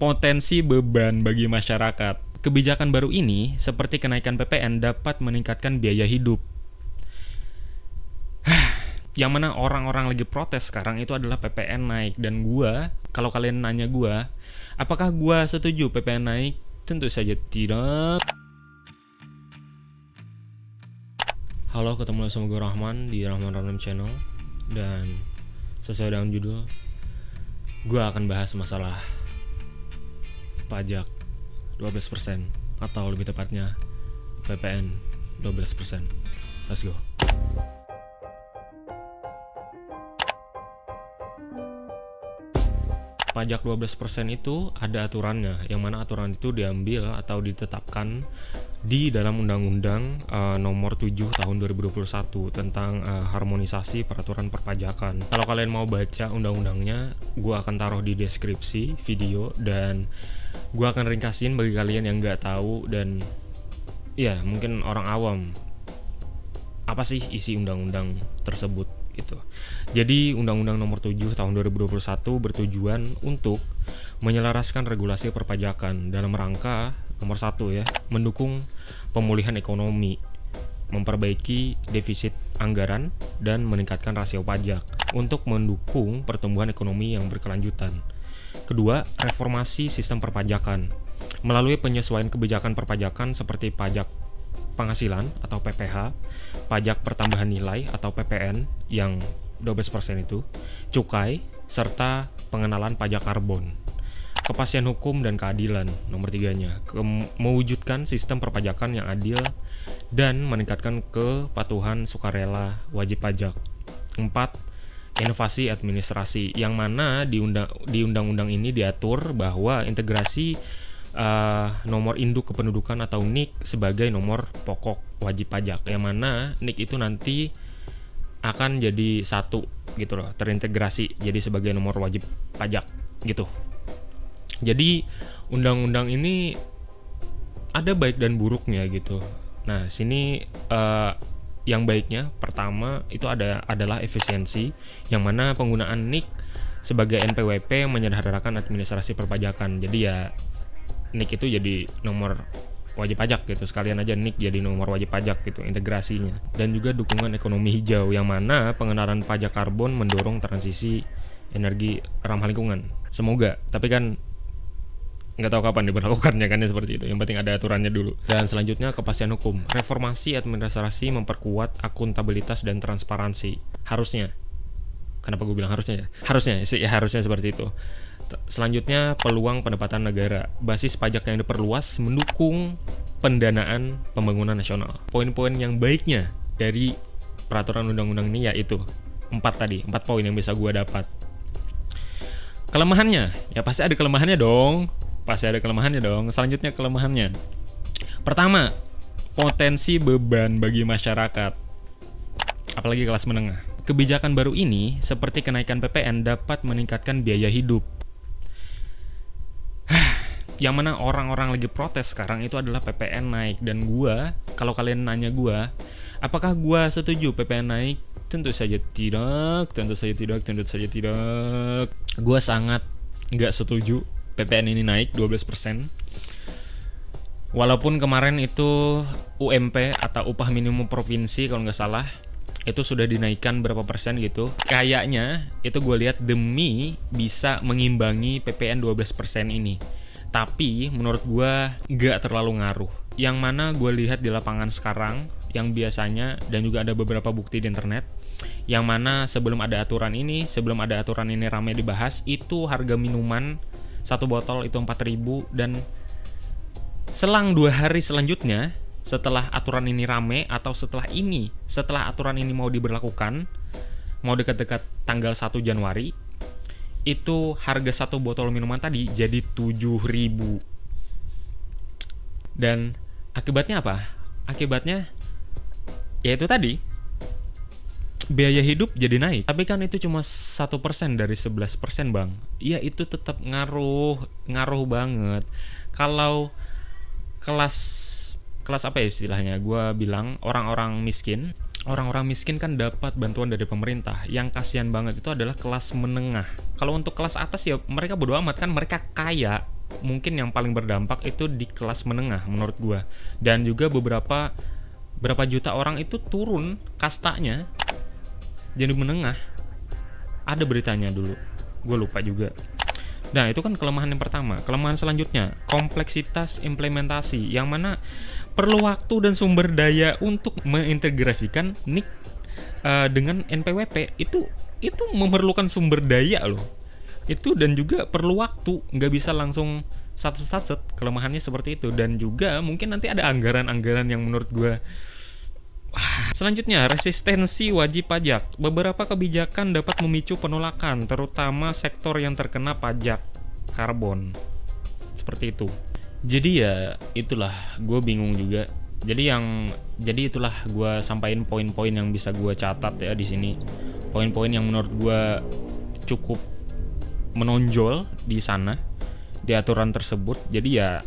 potensi beban bagi masyarakat. Kebijakan baru ini, seperti kenaikan PPN, dapat meningkatkan biaya hidup. Yang mana orang-orang lagi protes sekarang itu adalah PPN naik. Dan kalau kalian nanya apakah gua setuju PPN naik? Tentu saja tidak. Halo, ketemu sama gue Rahman di Rahman Random Channel. Dan sesuai dengan judul, gue akan bahas masalah pajak 12%, atau lebih tepatnya PPN 12%. Let's go. Pajak 12% itu ada aturannya, yang mana aturan itu diambil atau ditetapkan di dalam Undang-Undang nomor 7 tahun 2021 tentang harmonisasi peraturan perpajakan. Kalau kalian mau baca undang-undangnya, gue akan taruh di deskripsi video, dan gue akan ringkasin bagi kalian yang nggak tahu dan ya mungkin orang awam apa sih isi undang-undang tersebut gitu. Jadi Undang-Undang Nomor 7 Tahun 2021 bertujuan untuk menyelaraskan regulasi perpajakan dalam rangka nomor 1 ya, mendukung pemulihan ekonomi, memperbaiki defisit anggaran, dan meningkatkan rasio pajak untuk mendukung pertumbuhan ekonomi yang berkelanjutan. Kedua, reformasi sistem perpajakan melalui penyesuaian kebijakan perpajakan seperti pajak penghasilan atau PPh, pajak pertambahan nilai atau PPN yang 12% itu, cukai, serta pengenalan pajak karbon. Kepastian hukum dan keadilan, nomor 3-nya, mewujudkan sistem perpajakan yang adil dan meningkatkan kepatuhan sukarela wajib pajak. 4. Inovasi administrasi, yang mana di undang-undang ini diatur bahwa integrasi nomor induk kependudukan atau NIK sebagai nomor pokok wajib pajak, yang mana NIK itu nanti akan jadi satu gitu loh, terintegrasi jadi sebagai nomor wajib pajak gitu. Jadi undang-undang ini ada baik dan buruknya gitu. Nah, sini yang baiknya pertama itu adalah efisiensi, yang mana penggunaan NIK sebagai NPWP menyederhanakan administrasi perpajakan. Jadi ya NIK itu jadi nomor wajib pajak gitu, sekalian aja NIK jadi nomor wajib pajak gitu integrasinya. Dan juga dukungan ekonomi hijau, yang mana pengenalan pajak karbon mendorong transisi energi ramah lingkungan. Semoga, tapi kan nggak tahu kapan diberlakukannya kan ya, seperti itu. Yang penting ada aturannya dulu. Dan selanjutnya kepastian hukum, reformasi administrasi memperkuat akuntabilitas dan transparansi. Harusnya, kenapa gue bilang harusnya ya? Harusnya seperti itu. Selanjutnya peluang pendapatan negara, basis pajak yang diperluas mendukung pendanaan pembangunan nasional. Poin-poin yang baiknya dari peraturan undang-undang ini yaitu 4 poin yang bisa gue dapat. Kelemahannya, ya pasti ada kelemahannya dong. Selanjutnya kelemahannya. Pertama, potensi beban bagi masyarakat, apalagi kelas menengah. Kebijakan baru ini, seperti kenaikan PPN, dapat meningkatkan biaya hidup. Yang mana orang-orang lagi protes sekarang itu adalah PPN naik. Dan kalau kalian nanya apakah setuju PPN naik? Tentu saja tidak. Gue sangat nggak setuju PPN ini naik 12%. Walaupun kemarin itu UMP atau upah minimum provinsi kalau nggak salah itu sudah dinaikkan berapa persen gitu. Kayaknya itu gue lihat demi bisa mengimbangi PPN 12% ini. Tapi menurut gue gak terlalu ngaruh. Yang mana gue lihat di lapangan sekarang, yang biasanya, dan juga ada beberapa bukti di internet, yang mana sebelum ada aturan ini ramai dibahas, itu harga minuman satu botol itu 4.000, dan selang 2 hari selanjutnya setelah aturan ini rame, atau setelah aturan ini mau diberlakukan, mau dekat-dekat tanggal 1 Januari, itu harga satu botol minuman tadi jadi 7.000. Dan akibatnya apa? Akibatnya ya itu tadi, biaya hidup jadi naik. Tapi kan itu cuma 1% dari 11%, Bang. Iya, itu tetap ngaruh banget. Kalau kelas apa ya istilahnya? Gua bilang orang-orang miskin kan dapat bantuan dari pemerintah. Yang kasihan banget itu adalah kelas menengah. Kalau untuk kelas atas ya mereka bodo amat, kan mereka kaya mungkin yang paling berdampak itu di kelas menengah menurut gue. Dan juga berapa juta orang itu turun kastanya jadi menengah. Ada beritanya dulu, gue lupa juga. Nah, itu kan kelemahan yang pertama. Kelemahan selanjutnya, kompleksitas implementasi, yang mana perlu waktu dan sumber daya untuk mengintegrasikan NIC dengan NPWP. Itu memerlukan sumber daya loh. Itu dan juga perlu waktu, nggak bisa langsung satset. Kelemahannya seperti itu. Dan juga mungkin nanti ada anggaran-anggaran yang menurut gue. Selanjutnya, resistensi wajib pajak. Beberapa kebijakan dapat memicu penolakan, terutama sektor yang terkena pajak karbon. Seperti itu. Jadi ya itulah, gue bingung juga. Jadi itulah gue sampaikan poin-poin yang bisa gue catat ya di sini. Poin-poin yang menurut gue cukup menonjol di sana, di aturan tersebut. Jadi ya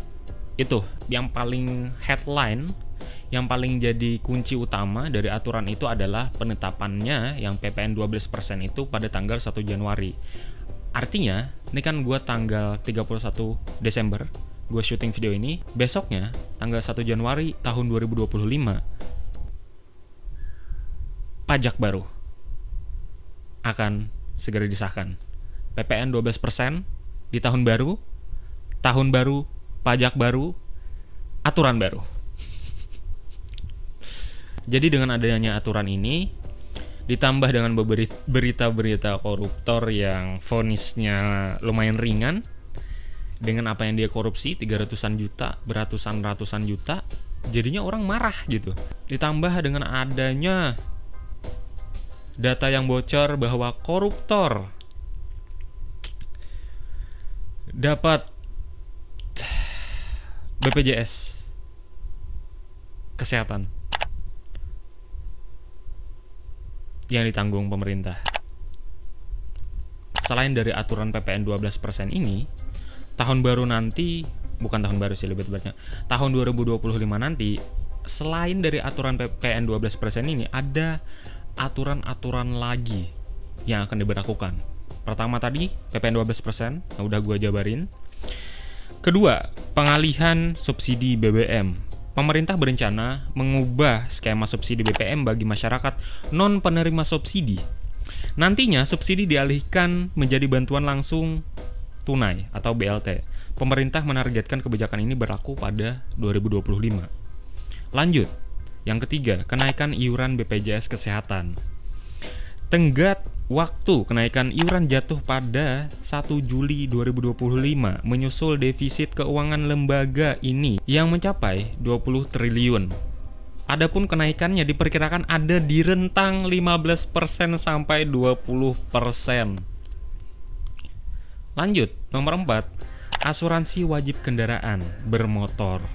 itu yang paling headline, yang paling jadi kunci utama dari aturan itu adalah penetapannya yang PPN 12% itu pada tanggal 1 Januari. Artinya, ini kan gue tanggal 31 Desember, gue syuting video ini, besoknya tanggal 1 Januari tahun 2025, pajak baru akan segera disahkan. PPN 12% di tahun baru, pajak baru, aturan baru. Jadi dengan adanya aturan ini, ditambah dengan berita-berita koruptor yang vonisnya lumayan ringan, dengan apa yang dia korupsi 300-an juta, ratusan juta, jadinya orang marah gitu. Ditambah dengan adanya data yang bocor bahwa koruptor dapat BPJS kesehatan yang ditanggung pemerintah. Selain dari aturan PPN 12% ini, tahun baru nanti, bukan tahun baru sih lebih tepatnya, tahun 2025 nanti, selain dari aturan PPN 12% ini, ada aturan-aturan lagi yang akan diberlakukan. Pertama tadi, PPN 12%, yang udah gue jabarin. Kedua, pengalihan subsidi BBM. Pemerintah berencana mengubah skema subsidi BBM bagi masyarakat non-penerima subsidi. Nantinya subsidi dialihkan menjadi bantuan langsung tunai atau BLT. Pemerintah menargetkan kebijakan ini berlaku pada 2025. Lanjut, yang ketiga, kenaikan iuran BPJS Kesehatan. Tenggat waktu kenaikan iuran jatuh pada 1 Juli 2025 menyusul defisit keuangan lembaga ini yang mencapai 20 triliun. Adapun kenaikannya diperkirakan ada di rentang 15% sampai 20%. Lanjut, nomor 4, asuransi wajib kendaraan bermotor.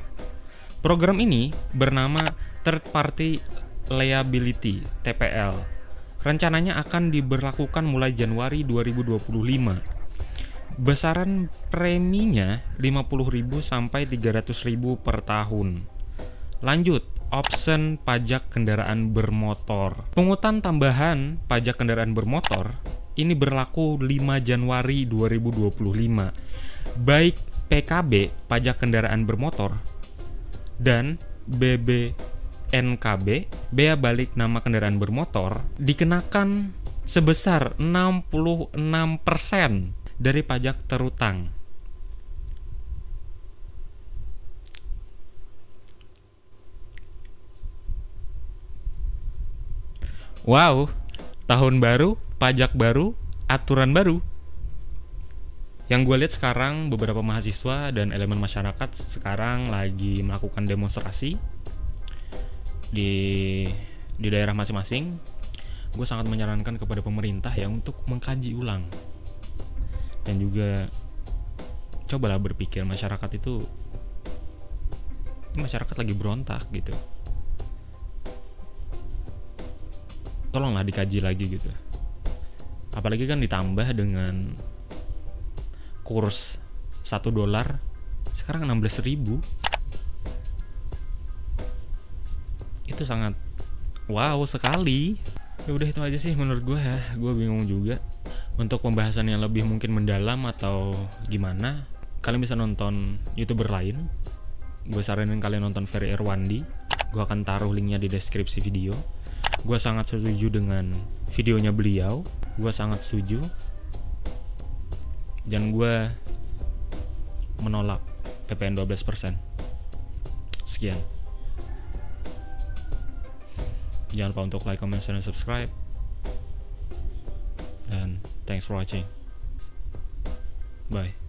Program ini bernama Third Party Liability (TPL). Rencananya akan diberlakukan mulai Januari 2025. Besaran preminya 50.000 sampai 300.000 per tahun. Lanjut, option pajak kendaraan bermotor. Pungutan tambahan pajak kendaraan bermotor ini berlaku 5 Januari 2025. Baik PKB, pajak kendaraan bermotor, dan BBNKB, bea balik nama kendaraan bermotor, dikenakan sebesar 66% dari pajak terutang. Wow, tahun baru, pajak baru, aturan baru. Yang gue lihat sekarang beberapa mahasiswa dan elemen masyarakat sekarang lagi melakukan demonstrasi di daerah masing-masing. Gue sangat menyarankan kepada pemerintah ya untuk mengkaji ulang dan juga cobalah berpikir masyarakat itu, masyarakat lagi berontak gitu. Tolonglah dikaji lagi gitu. Apalagi kan ditambah dengan kurs $1 sekarang 16.000. Itu sangat wow sekali. Ya udah itu aja sih menurut gue ya. Gue bingung juga untuk pembahasan yang lebih mungkin mendalam atau gimana. kalian bisa nonton YouTuber lain. Gue saranin kalian nonton Ferry Irwandi. Gue akan taruh linknya di deskripsi video. Gue sangat setuju dengan videonya beliau. Gue sangat setuju. Dan gue menolak PPN 12%. Sekian. Jangan lupa untuk like, comment, share, dan subscribe. Dan thanks for watching. Bye.